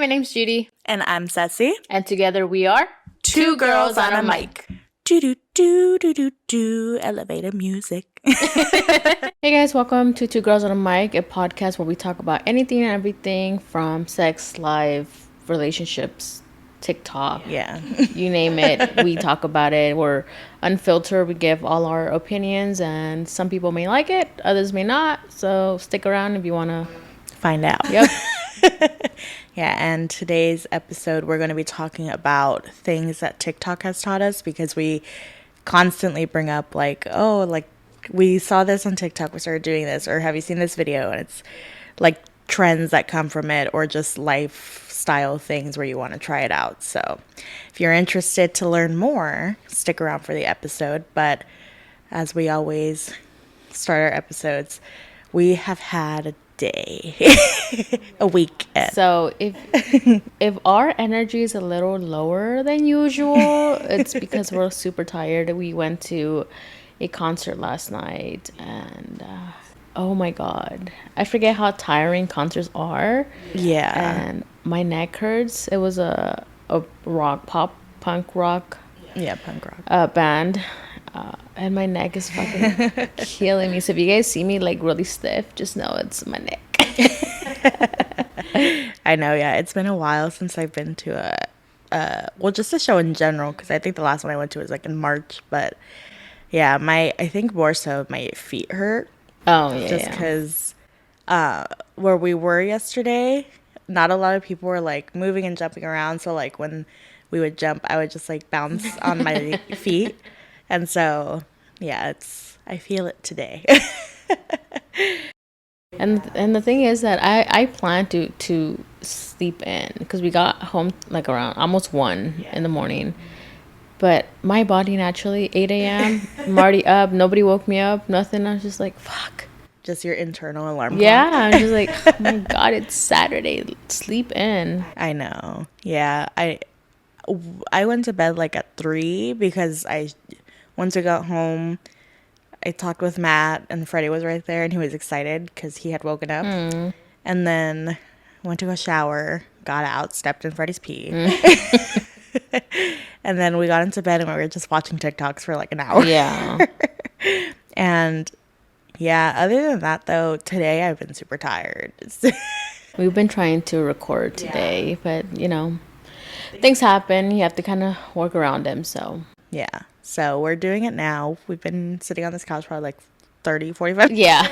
name's Judy. And I'm Ceci. And together we are Two Girls on a Mic. Do elevator music. Hey guys, welcome to Two Girls on a Mic, a podcast where we talk about anything and everything from sex, life, relationships, TikTok. Yeah. You name it, we talk about it. We're unfiltered. We give all our opinions, and some people may like it, others may not. So stick around if you want to find out. Yep. Yeah, and today's episode, we're going to be talking about things that TikTok has taught us, because we constantly bring up like, oh, like we saw this on TikTok, we started doing this, or have you seen this video? And it's like trends that come from it, or just lifestyle things where you want to try it out. So if you're interested to learn more, stick around for the episode. But as we always start our episodes, we have had a day a weekend. So if our energy is a little lower than usual, it's because we're super tired. We went to a concert last night, and oh my god, I forget how tiring concerts are. Yeah. And my neck hurts. It was a punk rock band, and my neck is fucking killing me. So if you guys see me like really stiff, just know it's my neck. I know, yeah. It's been a while since I've been to just a show in general, because I think the last one I went to was like in March. But yeah, I think more so my feet hurt. Oh yeah. Just because where we were yesterday, not a lot of people were like moving and jumping around. So like when we would jump, I would just like bounce on my feet. And so, yeah, I feel it today. And the thing is that I plan to sleep in, because we got home like around almost 1 in the morning. But my body naturally, 8 a.m., I'm already up. Nobody woke me up, nothing. I was just like, fuck. Just your internal alarm clock. Yeah, I'm just like, oh my God, it's Saturday. Sleep in. I know. Yeah, I went to bed like at 3, because once we got home, I talked with Matt, and Freddie was right there, and he was excited because he had woken up. And then went to go shower, got out, stepped in Freddie's pee. And then we got into bed, and we were just watching TikToks for like an hour. Yeah. And yeah, other than that though, today I've been super tired. We've been trying to record today, but things happen. You have to kind of work around them, so. Yeah. So we're doing it now. We've been sitting on this couch for like 30, 45 minutes. Yeah.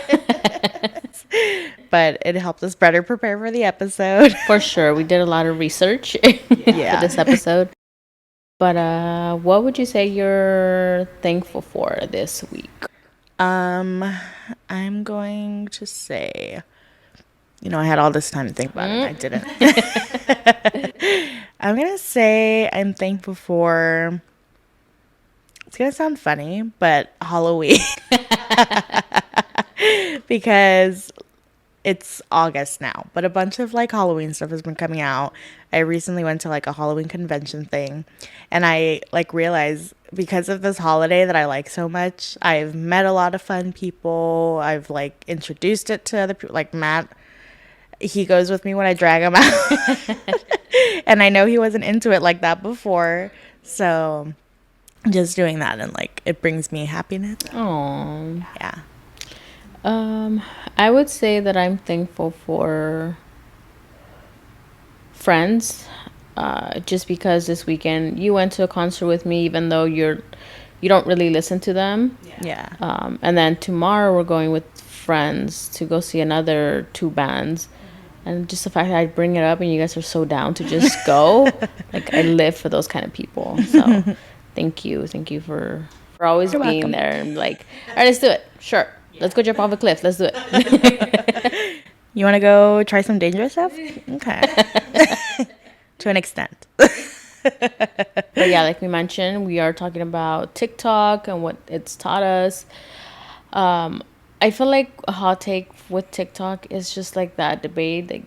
But it helped us better prepare for the episode. For sure. We did a lot of research for this episode. But what would you say you're thankful for this week? I'm going to say, I had all this time to think about it, and I didn't. I'm going to say I'm thankful for, it's going to sound funny, but Halloween. Because it's August now, but a bunch of like Halloween stuff has been coming out. I recently went to like a Halloween convention thing, and I like realized, because of this holiday that I like so much, I've met a lot of fun people. I've like introduced it to other people, like Matt. He goes with me when I drag him out. And I know he wasn't into it like that before. So just doing that, and like it brings me happiness. Oh. Yeah. I would say that I'm thankful for friends. Just because this weekend you went to a concert with me, even though you don't really listen to them. Yeah. And then tomorrow we're going with friends to go see another 2 bands. And just the fact that I bring it up and you guys are so down to just go, like I live for those kind of people. So thank you for always You're being welcome. there, and like, all right, let's do it. Sure. Let's go jump off a cliff. Let's do it. You want to go try some dangerous stuff? Okay. To an extent. But yeah, like we mentioned, we are talking about TikTok and what it's taught us. I feel like a hot take with TikTok is just like that debate. Like,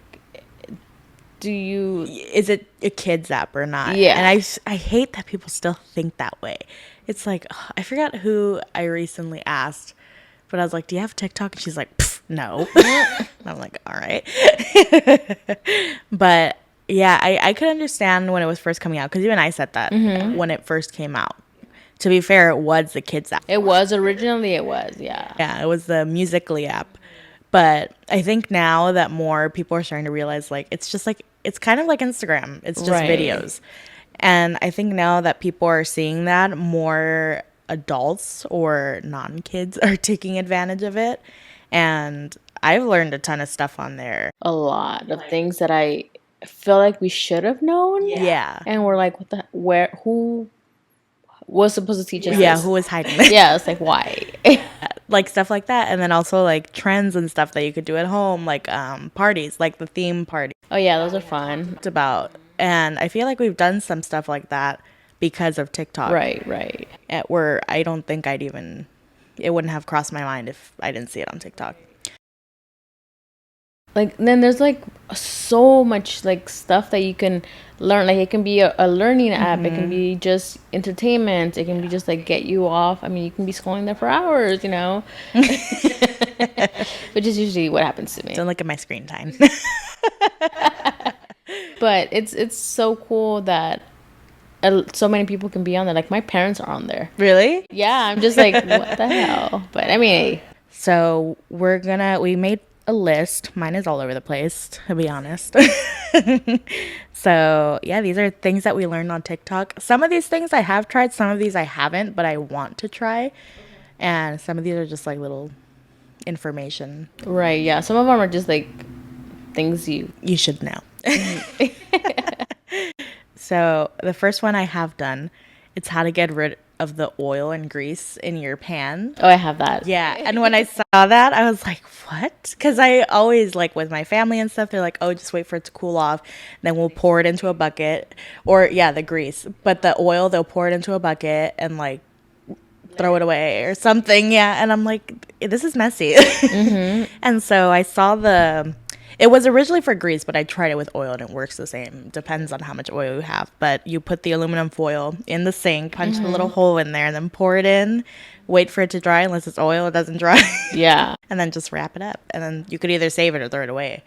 is it a kid's app or not? Yeah. And I hate that people still think that way. It's like, I forgot who I recently asked, but I was like, do you have TikTok? And she's like, no. And I'm like, all right. But Yeah, I could understand when it was first coming out because even I said that when it first came out. To be fair, it was the kids app. It was originally, it was, yeah. Yeah, it was the Musical.ly app. But I think now that more people are starting to realize, like, it's just like, it's kind of like Instagram. It's just Right. videos. And I think now that people are seeing that, more adults or non-kids are taking advantage of it. And I've learned a ton of stuff on there. A lot of things that I feel like we should have known. Yeah. And we're like, what the, where, who was supposed to teach us Yeah, this? who was hiding this? Yeah, it's like, why? Like stuff like that. And then also like trends and stuff that you could do at home, like parties, like the theme party. Oh, yeah, those are fun. It's about. And I feel like we've done some stuff like that because of TikTok. Right. Where I don't think it wouldn't have crossed my mind if I didn't see it on TikTok. Like, then there's like so much like stuff that you can learn. Like, it can be a learning app, it can be just entertainment, it can be just like get you off. I mean, you can be scrolling there for hours, you know. Which is usually what happens to me. Don't look at my screen time. But it's so cool that so many people can be on there. Like, my parents are on there. Really? Yeah, I'm just like, what the hell? But I mean, So we made a list. Mine is all over the place, to be honest. So yeah, these are things that we learned on TikTok. Some of these things I have tried, some of these I haven't, but I want to try. And some of these are just like little information right, yeah. Some of them are just like things you should know. So the first one I have done, it's how to get rid of the oil and grease in your pan. Oh, I have that. Yeah, and when I saw that, I was like, what? Because I always, like, with my family and stuff, they're like, oh, just wait for it to cool off. Then we'll pour it into a bucket. Or, yeah, the grease. But the oil, they'll pour it into a bucket and, like, throw it away or something. Yeah, and I'm like, this is messy. And so I saw it was originally for grease, but I tried it with oil and it works the same. Depends on how much oil you have. But you put the aluminum foil in the sink, punch the little hole in there, and then pour it in. Wait for it to dry. Unless it's oil, it doesn't dry. Yeah. And then just wrap it up. And then you could either save it or throw it away.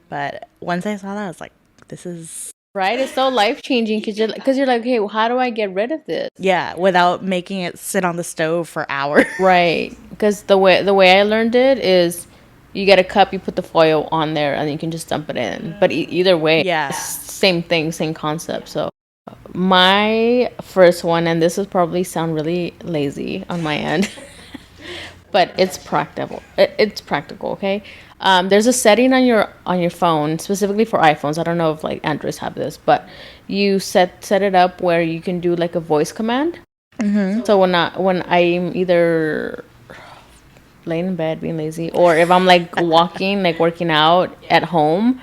But once I saw that, I was like, this is... Right? It's so life-changing because you're like, okay, well, how do I get rid of this? Yeah, without making it sit on the stove for hours. Right. Because the way I learned it is you get a cup, you put the foil on there, and you can just dump it in. But either way, Yeah. it's same thing, same concept. So my first one, and this will probably sound really lazy on my end, but it's practical. It's practical, okay? There's a setting on your phone specifically for iPhones. I don't know if like Androids have this, but you set it up where you can do like a voice command. So when I'm either laying in bed being lazy, or if I'm like walking, like working out at home,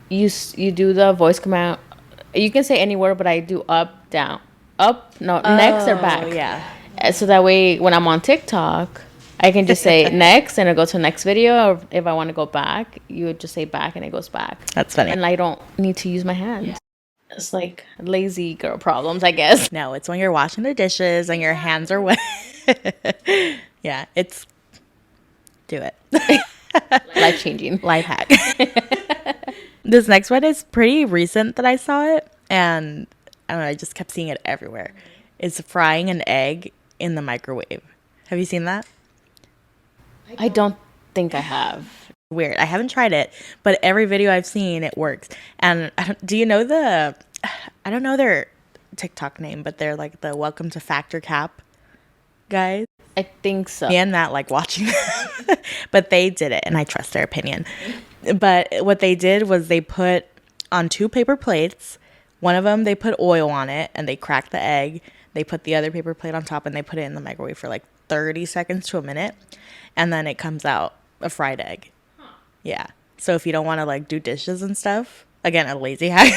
you do the voice command. You can say anywhere, but I do up, down, up, no, next or back. Yeah. So that way, when I'm on TikTok, I can just say next and it'll go to the next video. Or if I want to go back, you would just say back and it goes back. That's funny. And I don't need to use my hands. Yeah. It's like lazy girl problems, I guess. No, it's when you're washing the dishes and your hands are wet. Yeah, do it. Life changing. Life hack. This next one is pretty recent that I saw it, and I don't know, I just kept seeing it everywhere. It's frying an egg in the microwave. Have you seen that? I don't think I have. Weird. I haven't tried it, but every video I've seen, it works. And do you know I don't know their TikTok name, but they're like the Welcome to Factor Cap guys. I think so. Me and Matt like watching them. But they did it, and I trust their opinion. But what they did was they put on 2 paper plates. One of them, they put oil on it, and they cracked the egg. They put the other paper plate on top, and they put it in the microwave for like 30 seconds to a minute. And then it comes out a fried egg. Yeah. So if you don't want to like do dishes and stuff, again, a lazy hack.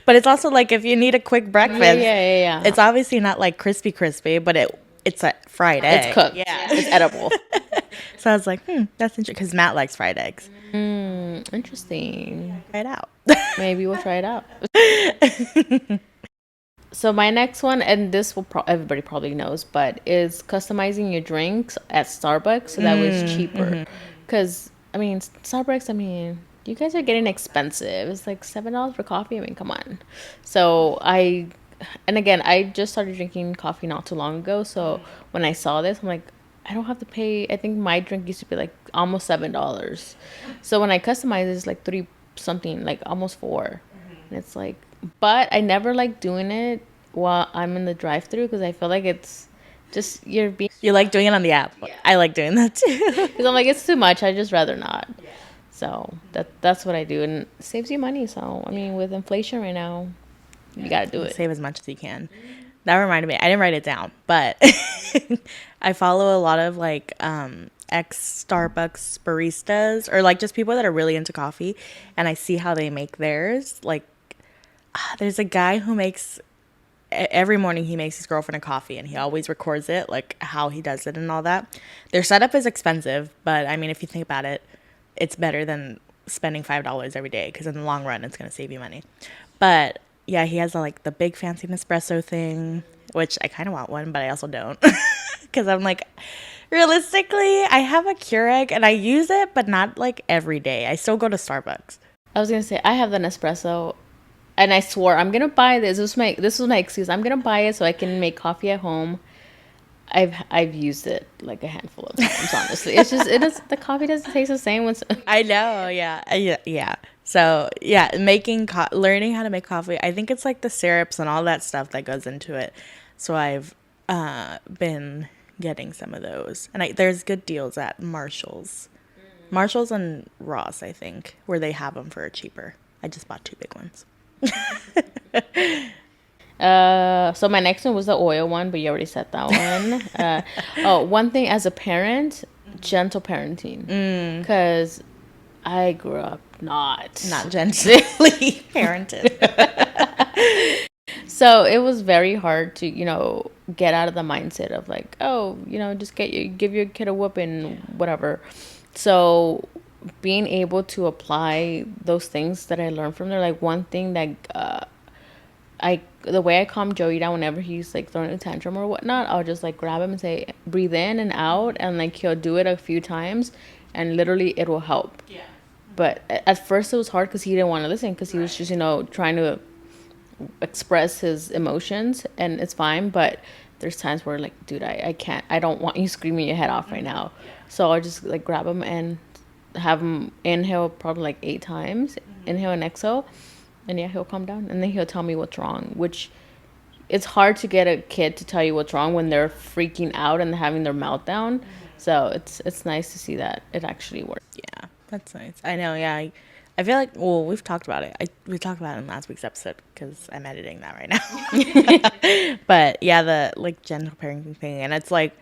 But it's also like if you need a quick breakfast. Yeah. It's obviously not like crispy, but it's a fried egg. It's cooked. Yeah. It's edible. So I was like, that's interesting. Because Matt likes fried eggs. Interesting. Try it out. Maybe we'll try it out. So my next one, and this will everybody probably knows, but is customizing your drinks at Starbucks so that way it's cheaper. Because, I mean, Starbucks, You guys are getting expensive. It's like $7 for coffee. I mean, come on. So and again, I just started drinking coffee not too long ago. So when I saw this, I'm like, I don't have to pay. I think my drink used to be like almost $7. So when I customize, it's like three something, like almost four. And it's like, but I never like doing it while I'm in the drive-through because I feel like it's just you're being. You like doing it on the app. I like doing that too. Because I'm like, it's too much. I just rather not. So that's what I do, and it saves you money. So I mean, with inflation right now, you gotta do it. Save as much as you can. That reminded me. I didn't write it down, but I follow a lot of like ex Starbucks baristas or like just people that are really into coffee, and I see how they make theirs. Like, there's a guy who makes every morning he makes his girlfriend a coffee, and he always records it, like how he does it and all that. Their setup is expensive, but I mean, if you think about it, it's better than spending $5 every day because in the long run, it's gonna save you money. But yeah, he has like the big fancy Nespresso thing, which I kind of want one, but I also don't because I'm like, realistically, I have a Keurig and I use it, but not like every day. I still go to Starbucks. I was gonna say I have the Nespresso, and I swore I'm gonna buy this. This was my excuse. I'm gonna buy it so I can make coffee at home. I've used it like a handful of times. Honestly, it's just the coffee doesn't taste the same when. I know, yeah, yeah. So yeah, learning how to make coffee. I think it's like the syrups and all that stuff that goes into it. So I've been getting some of those, and there's good deals at Marshalls and Ross, I think, where they have them for cheaper. I just bought 2 big ones. So my next one was the oil one, but you already said that one. One thing as a parent, gentle parenting, because I grew up not gently parented. So it was very hard to, get out of the mindset of like, oh, just give your kid a whooping, whatever. So being able to apply those things that I learned from there, like one thing that the way I calm Joey down whenever he's like throwing a tantrum or whatnot, I'll just like grab him and say, breathe in and out, and like he'll do it a few times, and literally it will help. Yeah. But at first it was hard because he didn't want to listen because he was just trying to express his emotions, and it's fine. But there's times where like, dude, I can't. I don't want you screaming your head off right now. So I'll just like grab him and have him inhale probably like 8 times, inhale and exhale. And yeah, he'll calm down, and then he'll tell me what's wrong, which it's hard to get a kid to tell you what's wrong when they're freaking out and having their meltdown. So it's nice to see that it actually works. Yeah, that's nice. I know, yeah. I feel like, well, we've talked about it. We talked about it in last week's episode because I'm editing that right now. But yeah, the like gentle parenting thing, and it's like,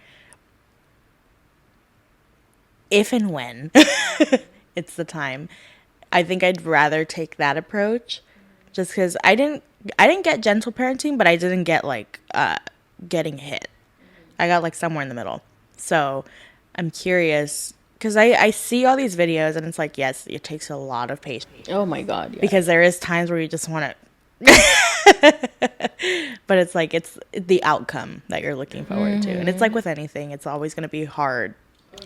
if and when it's the time, I think I'd rather take that approach. Just because I didn't get gentle parenting, but I didn't get like getting hit. I got like somewhere in the middle. So I'm curious because I see all these videos and it's like, yes, it takes a lot of patience. Oh my God. Yeah. Because there is times where you just want to, but it's like, it's the outcome that you're looking forward to. And it's like with anything, it's always going to be hard.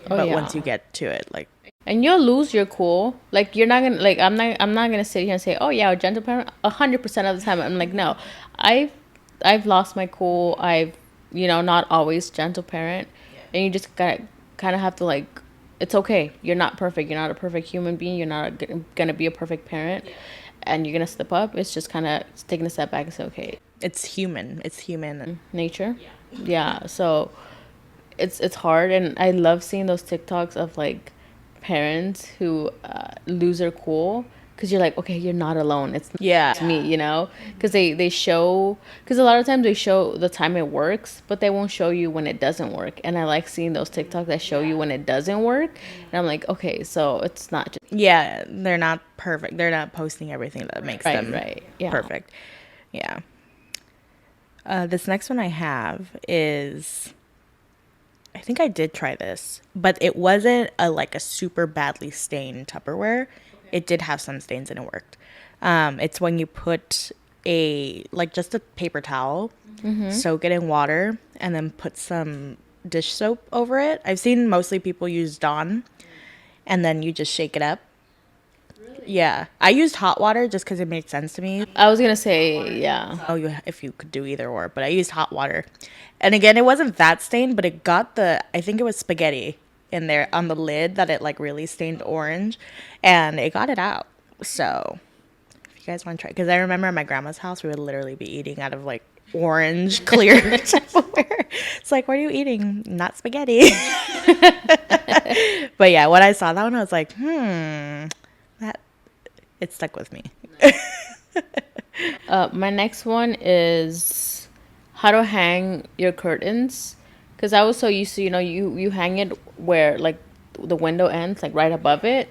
But once you get to it, like. And you'll lose your cool. Like you're not gonna like I'm not gonna sit here and say, oh yeah, a gentle parent 100% of the time. I'm like, no, I've lost my cool. I've not always gentle parent, and you just gotta kind of have to like, it's okay. You're not perfect. You're not a perfect human being. You're not gonna be a perfect parent, and you're gonna slip up. It's just kind of taking a step back and say, okay, it's human. It's human nature. Yeah. So it's hard, and I love seeing those TikToks of like parents who lose their cool because you're like, okay, you're not alone. It's me, because they show, because a lot of times they show the time it works, but they won't show you when it doesn't work. And I like seeing those TikToks that show you when it doesn't work, and I'm like, okay, so it's not just they're not perfect. They're not posting everything that makes them perfect. Yeah. This next one I have is, I think I did try this, but it wasn't a super badly stained Tupperware. Okay. It did have some stains and it worked. It's when you put just a paper towel, soak it in water, and then put some dish soap over it. I've seen mostly people use Dawn, and then you just shake it up. Really? Yeah, I used hot water just because it made sense to me. I was gonna say, yeah. Oh, if you could do either or, but I used hot water. And again, it wasn't that stained, but it got I think it was spaghetti in there on the lid that it like really stained orange, and it got it out. So if you guys want to try, because I remember at my grandma's house, we would literally be eating out of like orange clear Tupperware. It's like, what are you eating? Not spaghetti. But yeah, when I saw that one, I was like, that it stuck with me. My next one is how to hang your curtains. Because I was so used to, you hang it where like the window ends, like right above it.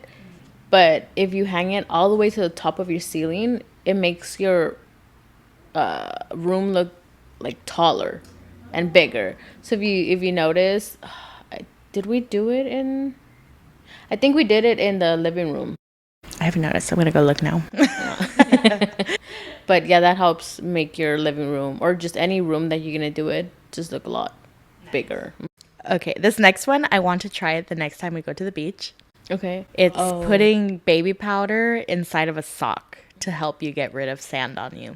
But if you hang it all the way to the top of your ceiling, it makes your room look like taller and bigger. So if you notice, did we do it in? I think we did it in the living room. I haven't noticed. I'm gonna go look now. But yeah, that helps make your living room or just any room that you're gonna do it just look a lot bigger. Okay, this next one, I want to try it the next time we go to the beach. Okay. It's putting baby powder inside of a sock to help you get rid of sand on you.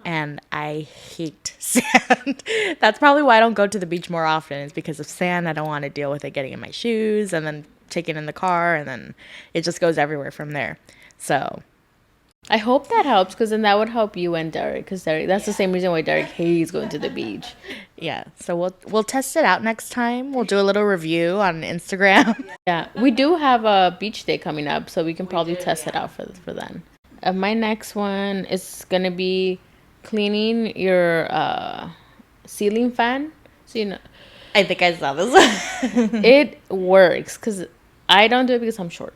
And I hate sand. That's probably why I don't go to the beach more often, is because of sand. I don't want to deal with it getting in my shoes and then taking in the car, and then it just goes everywhere from there. So I hope that helps, because then that would help you and Derek, because that's the same reason why Derek hates going to the beach. yeah, so we'll test it out next time. We'll do a little review on Instagram. Yeah, we do have a beach day coming up, so we can probably test it out for then. My next one is gonna be cleaning your ceiling fan. So I think I saw this. it works, because I don't do it because I'm short.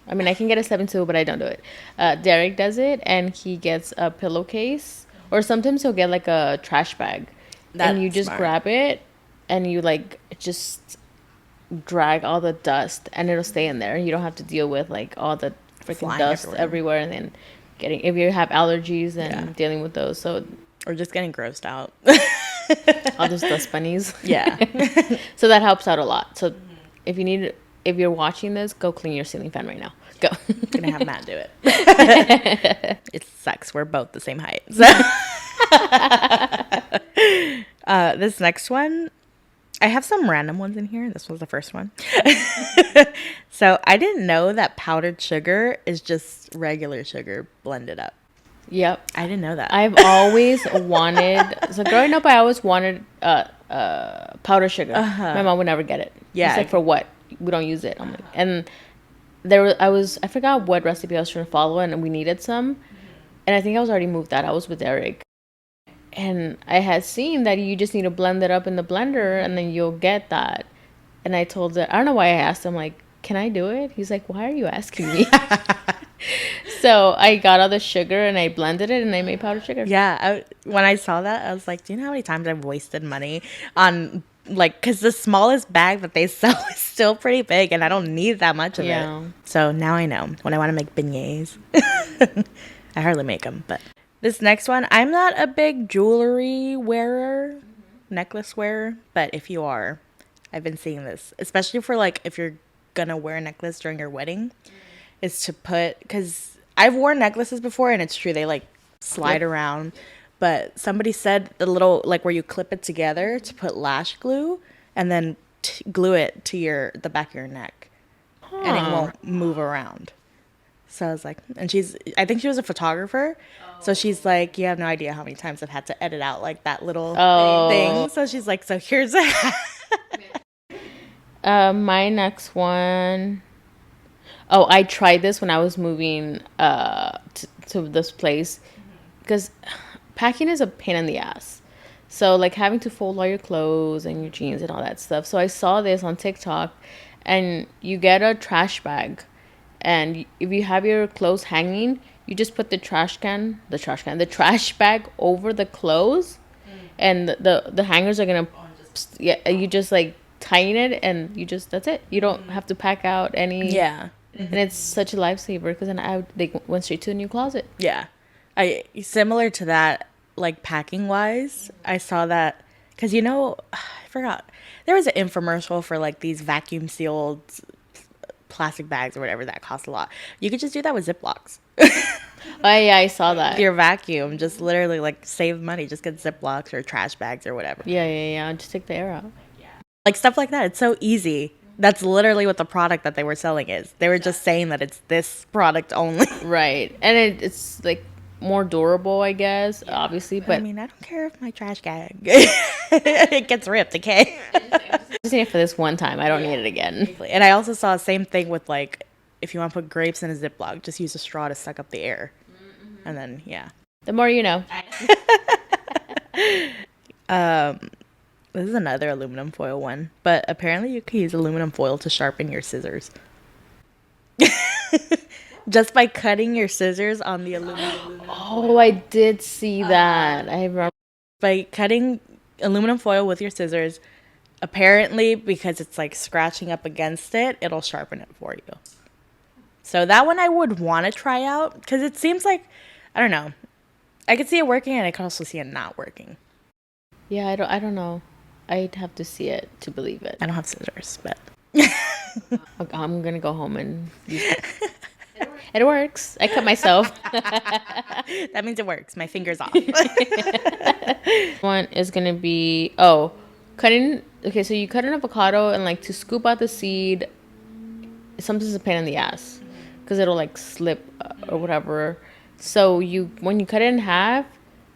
I mean, I can get a 7-2, but I don't do it. Derek does it, and he gets a pillowcase, or sometimes he'll get like a trash bag, and you just grab it, and you like just drag all the dust, and it'll stay in there. You don't have to deal with like all the freaking dust everywhere, and then if you have allergies and dealing with those, so or just getting grossed out. all those dust bunnies. Yeah. So that helps out a lot. So if you're watching this, go clean your ceiling fan right now. Go. I'm gonna have Matt do it. It sucks. We're both the same height. So. This next one, I have some random ones in here. This was the first one. So I didn't know that powdered sugar is just regular sugar blended up. Yep. I didn't know that. I've always wanted, so growing up, I always wanted powdered sugar. My mom would never get it. Yeah. It's like, for what? We don't use it. I'm like, and I forgot what recipe I was trying to follow, and we needed some. And I think I was already moved out. I was with Eric. And I had seen that you just need to blend it up in the blender, and then you'll get that. And I told her, I don't know why I asked him, like, can I do it? He's like, why are you asking me? So I got all the sugar, and I blended it, and I made powdered sugar. Yeah. When I saw that, I was like, do you know how many times I've wasted money on, like, because the smallest bag that they sell is still pretty big, and I don't need that much of it. So now I know when I want to make beignets. I hardly make them, but this next one, I'm not a big jewelry wearer, necklace wearer, but if you are, I've been seeing this, especially for like if you're gonna wear a necklace during your wedding, is to put, because I've worn necklaces before, and it's true, they like slide around, but somebody said the little, like where you clip it together, to put lash glue and then glue it to the back of your neck, and it won't move around. So I was like, and I think she was a photographer. So she's like, you have no idea how many times I've had to edit out like that little thing. So she's like, so here's my next one. Oh, I tried this when I was moving to this place, because packing is a pain in the ass. So like having to fold all your clothes and your jeans and all that stuff. So I saw this on TikTok, and you get a trash bag. And if you have your clothes hanging, you just put the trash bag over the clothes, and the hangers are gonna, you just like tighten it, and that's it. You don't have to pack out any. Yeah. And it's such a lifesaver, because then they went straight to a new closet. Yeah. Similar to that, like packing wise, I saw that, because I forgot, there was an infomercial for like these vacuum sealed plastic bags or whatever that cost a lot. You could just do that with Ziplocs. Oh yeah, I saw that. Your vacuum, just literally like save money. Just get Ziplocs or trash bags or whatever. Yeah. Just take the air out. Like stuff like that. It's so easy. That's literally what the product that they were selling is. They were just saying that it's this product only. Right, and it's like more durable, I guess. Obviously, but I mean, I don't care if my trash bag it gets ripped. Okay. just need it for this one time. I don't need it again. And I also saw the same thing with like if you want to put grapes in a Ziploc, just use a straw to suck up the air, and then yeah. The more you know. This is another aluminum foil one, but apparently you can use aluminum foil to sharpen your scissors. Just by cutting your scissors on the aluminum. Oh, I did see that. I remember. By cutting aluminum foil with your scissors, apparently because it's like scratching up against it, it'll sharpen it for you. So that one I would want to try out because it seems like, I don't know, I could see it working and I could also see it not working. Yeah, I don't know. I'd have to see it to believe it. I don't have scissors, but I'm gonna go home and use it. It works. I cut myself. that means it works. My finger's off. One is gonna be cutting. Okay, so you cut an avocado and like to scoop out the seed. Sometimes it's a pain in the ass because it'll like slip or whatever. So when you cut it in half,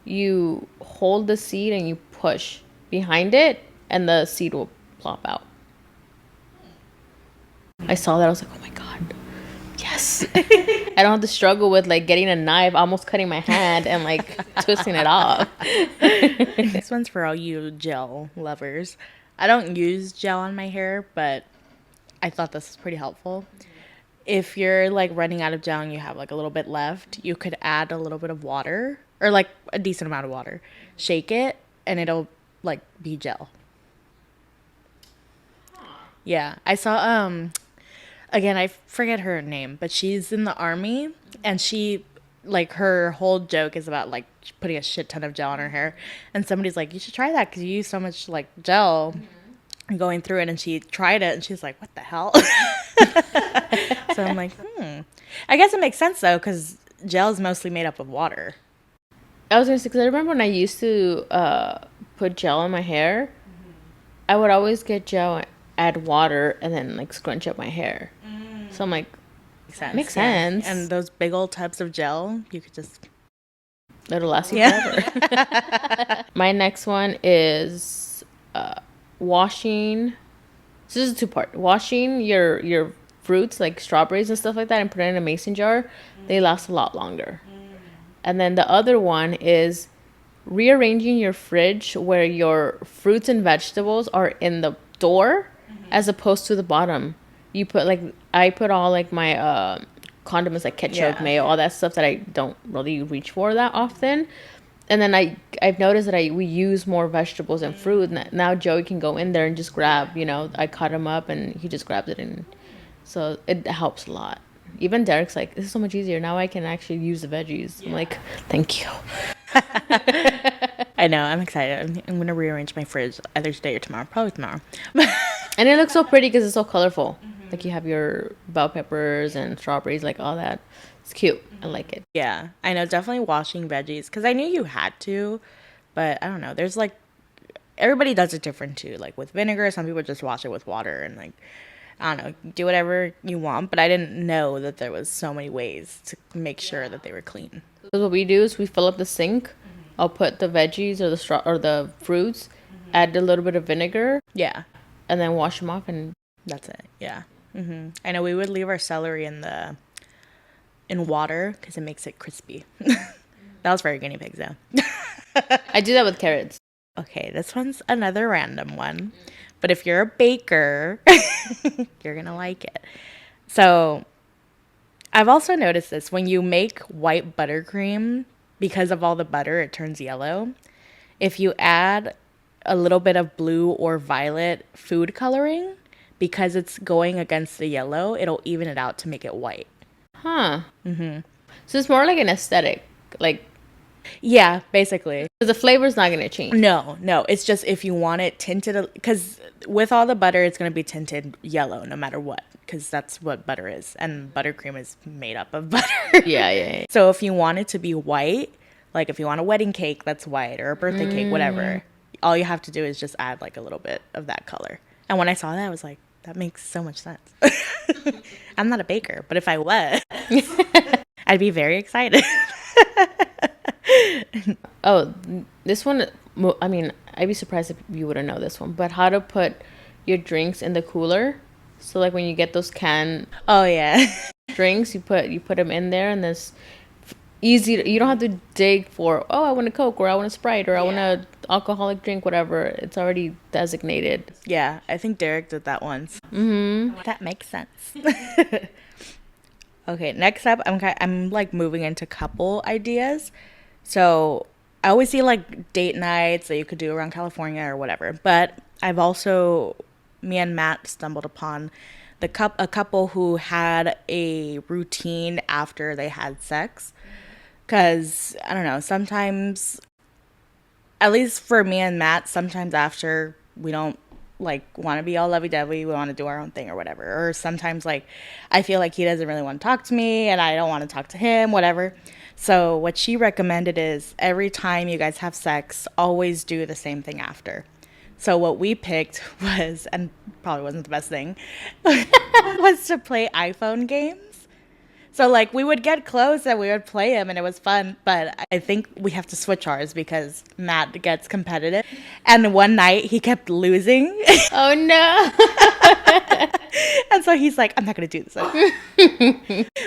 you hold the seed and you push behind it, and the seed will plop out. I saw that. I was like, oh my god. Yes. I don't have to struggle with like getting a knife, almost cutting my hand and like twisting it off. This one's for all you gel lovers. I don't use gel on my hair, but I thought this was pretty helpful. If you're like running out of gel and you have like a little bit left, you could add a little bit of water or like a decent amount of water. Shake it and it'll like be gel. Yeah, I saw again, I forget her name, but she's in the army and she like her whole joke is about like putting a shit ton of gel on her hair, and somebody's like, you should try that because you use so much like gel going through it, and she tried it and she's like, what the hell? So I'm like, I guess it makes sense though because gel is mostly made up of water. I was gonna say, because I remember when I used to put gel in my hair, I would always get gel, add water, and then like scrunch up my hair. So I'm like, makes sense. And those big old tubs of gel, you could just it'll last you forever. My next one is washing. So this is a two-part. Washing your fruits like strawberries and stuff like that and put it in a mason jar. They last a lot longer. And then the other one is rearranging your fridge where your fruits and vegetables are in the door as opposed to the bottom. You put like, I put all like my condiments like ketchup, mayo, all that stuff that I don't really reach for that often. And then I've noticed that we use more vegetables and fruit. Now Joey can go in there and just grab, I cut him up and he just grabs it. And so it helps a lot. Even Derek's like, this is so much easier. Now I can actually use the veggies. I'm like, thank you. I know. I'm excited. I'm going to rearrange my fridge either today or tomorrow. Probably tomorrow. And it looks so pretty because it's so colorful. Like you have your bell peppers and strawberries, like all that. It's cute. I like it. Yeah, I know. Definitely washing veggies because I knew you had to, but I don't know. There's like, everybody does it different too. Like with vinegar, some people just wash it with water and like, I don't know, do whatever you want. But I didn't know that there was so many ways to make sure that they were clean. So what we do is we fill up the sink. I'll put the veggies or the fruits, add a little bit of vinegar. Yeah. And then wash them off and that's it. Yeah. I know we would leave our celery in water because it makes it crispy. That was for guinea pigs though. I do that with carrots. Okay, this one's another random one. But if you're a baker, you're going to like it. So I've also noticed this. When you make white buttercream, because of all the butter, it turns yellow. If you add a little bit of blue or violet food coloring, because it's going against the yellow, it'll even it out to make it white. Huh. So it's more like an aesthetic. Like, yeah, basically. The flavor's not going to change. No. It's just if you want it tinted, because with all the butter, it's going to be tinted yellow no matter what. because that's what butter is, and buttercream is made up of butter. Yeah. So if you want it to be white, like if you want a wedding cake that's white or a birthday cake, whatever, all you have to do is just add like a little bit of that color. And when I saw that, I was like, that makes so much sense. I'm not a baker, but if I was, I'd be very excited. Oh, this one, I mean, I'd be surprised if you wouldn't know this one, but how to put your drinks in the cooler. So like when you get those canned Oh yeah. drinks, you put them in there, and this easy. You don't have to dig for, oh, I want a Coke or I want a Sprite or I want a alcoholic drink, whatever. It's already designated. Yeah, I think Derek did that once. That makes sense. Okay, next up, I'm like moving into couple ideas. So I always see like date nights that you could do around California or whatever. But I've also, me and Matt stumbled upon a couple who had a routine after they had sex. Because I don't know, sometimes, at least for me and Matt, sometimes after we don't like want to be all lovey-dovey, we want to do our own thing or whatever. Or sometimes like I feel like he doesn't really want to talk to me and I don't want to talk to him, whatever. So what she recommended is every time you guys have sex, always do the same thing after. So what we picked was, and probably wasn't the best thing, was to play iPhone games. So, like, we would get close and we would play them and it was fun. But I think we have to switch ours because Matt gets competitive. And one night he kept losing. Oh no. And so he's like, I'm not going to do this.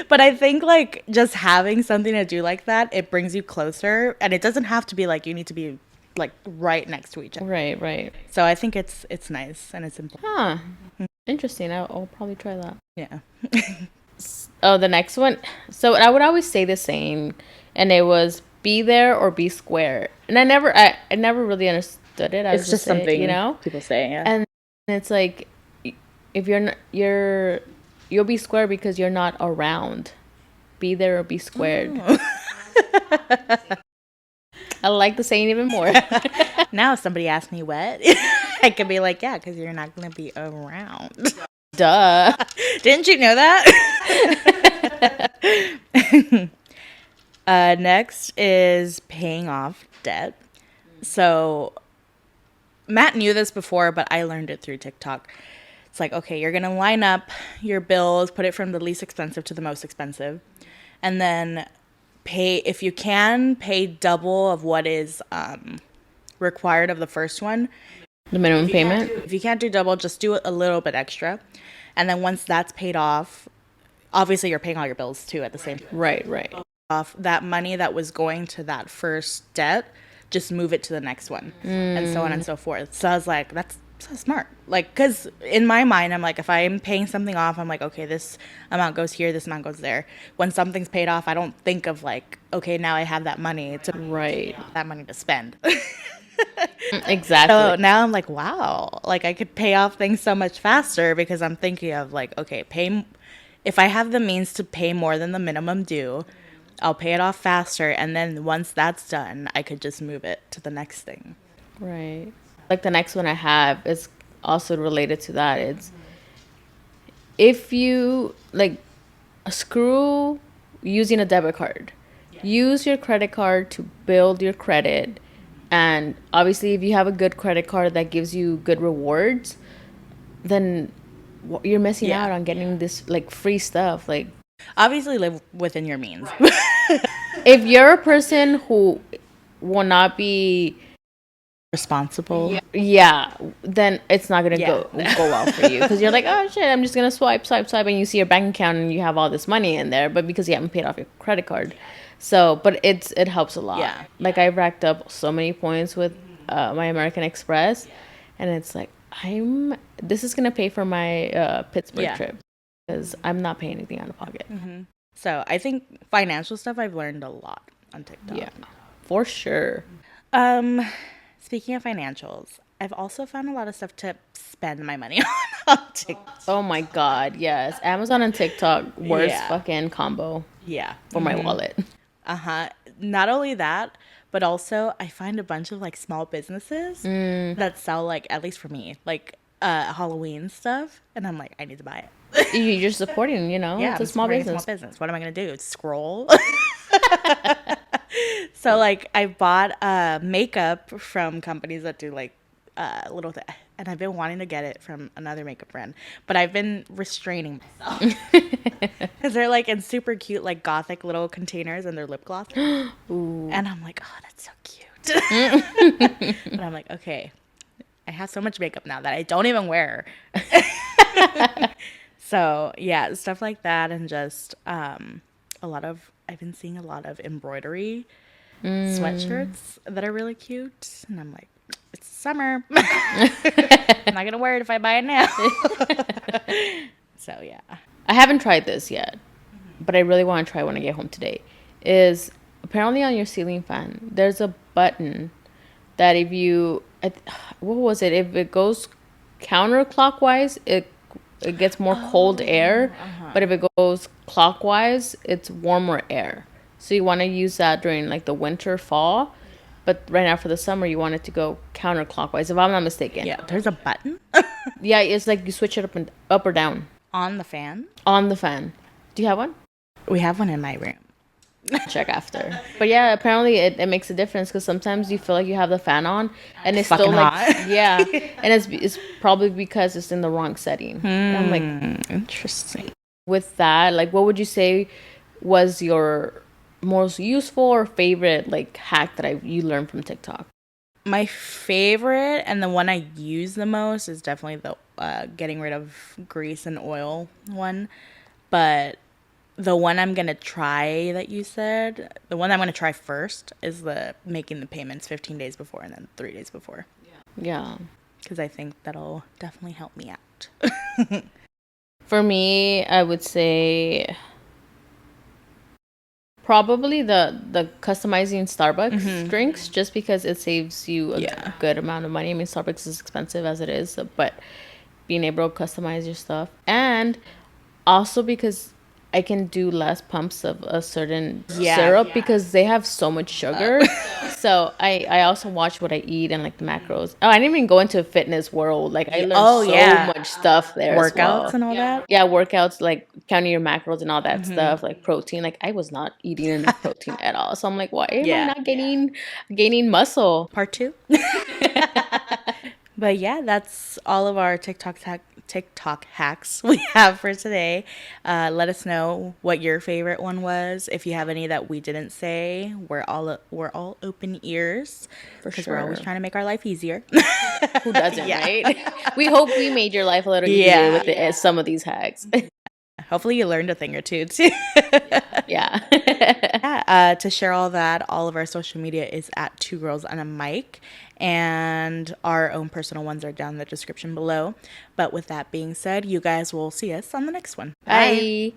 But I think, like, just having something to do like that, it brings you closer. And it doesn't have to be like you need to be, like, right next to each other. Right. So I think it's nice and it's important. Huh. Interesting. I'll probably try that. Yeah. Oh, the next one. So I would always say the same, and it was be there or be square. And I never really understood it. It's just something, you know, people say. Yeah. And it's like, if you'll be square because you're not around. Be there or be squared. I like the saying even more. Now if somebody asks me what, I could be like, yeah, because you're not going to be around. Duh. Didn't you know that? Next is paying off debt. So Matt knew this before, but I learned it through TikTok. It's like, okay, you're going to line up your bills, put it from the least expensive to the most expensive, and then pay, if you can, pay double of what is required of the first one. The minimum payment? If you can't do double, just do a little bit extra. And then once that's paid off, obviously you're paying all your bills too at the same time. Right. Off that money that was going to that first debt, just move it to the next one, and so on and so forth. So I was like, that's so smart. Like, because in my mind, I'm like, if I'm paying something off, I'm like, okay, this amount goes here, this amount goes there. When something's paid off, I don't think of like, okay, now I have that money to spend. Exactly. So now I'm like, wow, like I could pay off things so much faster because I'm thinking of like, okay, if I have the means to pay more than the minimum due, I'll pay it off faster. And then once that's done, I could just move it to the next thing. Right. Like the next one I have is also related to that. It's if you like screw using a debit card, use your credit card to build your credit. And obviously, if you have a good credit card that gives you good rewards, then you're missing out on getting this like free stuff. Like, obviously, live within your means. if you're a person who will not be responsible, then it's not gonna go well for you because you're like, oh shit, I'm just gonna swipe, and you see your bank account and you have all this money in there, but because you haven't paid off your credit card. So, but it helps a lot. Yeah. Like I racked up so many points with my American Express, and it's like this is gonna pay for my Pittsburgh trip because I'm not paying anything out of pocket. Mm-hmm. So I think financial stuff I've learned a lot on TikTok. Yeah, for sure. Speaking of financials, I've also found a lot of stuff to spend my money on TikTok. Oh my god, yes, Amazon and TikTok worst fucking combo. Yeah, for my wallet. Not only that, but also I find a bunch of like small businesses that sell, like, at least for me, like Halloween stuff, and I'm like, I need to buy it. You're supporting, Yeah, it's a I'm small supporting a small business. business. What am I gonna do? Scroll? So like I bought makeup from companies that do like little and I've been wanting to get it from another makeup brand, but I've been restraining myself because they're like in super cute like gothic little containers and they're lip gloss, Ooh. and I'm like, oh, that's so cute. But I'm like, okay, I have so much makeup now that I don't even wear. So yeah, stuff like that, and just I've been seeing a lot of embroidery sweatshirts that are really cute, and I'm like, it's summer. I'm not gonna wear it if I buy it now. So yeah. I haven't tried this yet, but I really want to try when I get home today. Is apparently on your ceiling fan, there's a button that if you, what was it? If it goes counterclockwise, it gets more cold air, but if it goes clockwise, it's warmer air. So you want to use that during like the winter, fall, but right now for the summer, you want it to go counterclockwise. If I'm not mistaken. Yeah, there's a button Yeah, it's like you switch it up or down on the fan. on the fan. Do you have one? We have one in my room. Check after. But yeah, apparently it makes a difference because sometimes you feel like you have the fan on and it's Fucking still like hot. yeah, and it's probably because it's in the wrong setting. And I'm like, Interesting. with that, like, what would you say was your most useful or favorite like hack that you learned from TikTok? My favorite and the one I use the most is definitely the getting rid of grease and oil one. But the one I'm going to try that you said, the one I'm going to try first is the making the payments 15 days before and then 3 days before. Yeah. Because I think that'll definitely help me out. For me, I would say probably the customizing Starbucks drinks, just because it saves you a Yeah. good amount of money. I mean, Starbucks is expensive as it is, but being able to customize your stuff, and also because I can do less pumps of a certain syrup because they have so much sugar. So I also watch what I eat and like the macros. Oh, I didn't even go into a fitness world. Like I learned so much stuff there as Workouts well. and all that. Yeah, workouts, like counting your macros and all that stuff, like protein. Like I was not eating enough protein at all. So I'm like, why am I not gaining muscle? Part 2. But yeah, that's all of our TikTok hacks we have for today. Let us know what your favorite one was. If you have any that we didn't say, we're all open ears because we're always trying to make our life easier. Who doesn't, right? We hope we made your life a little easier with some of these hacks. Hopefully you learned a thing or two too. Yeah. Yeah. To share all that, all of our social media is at Two Girls and a Mic, and our own personal ones are down in the description below. But with that being said, you guys will see us on the next one. Bye.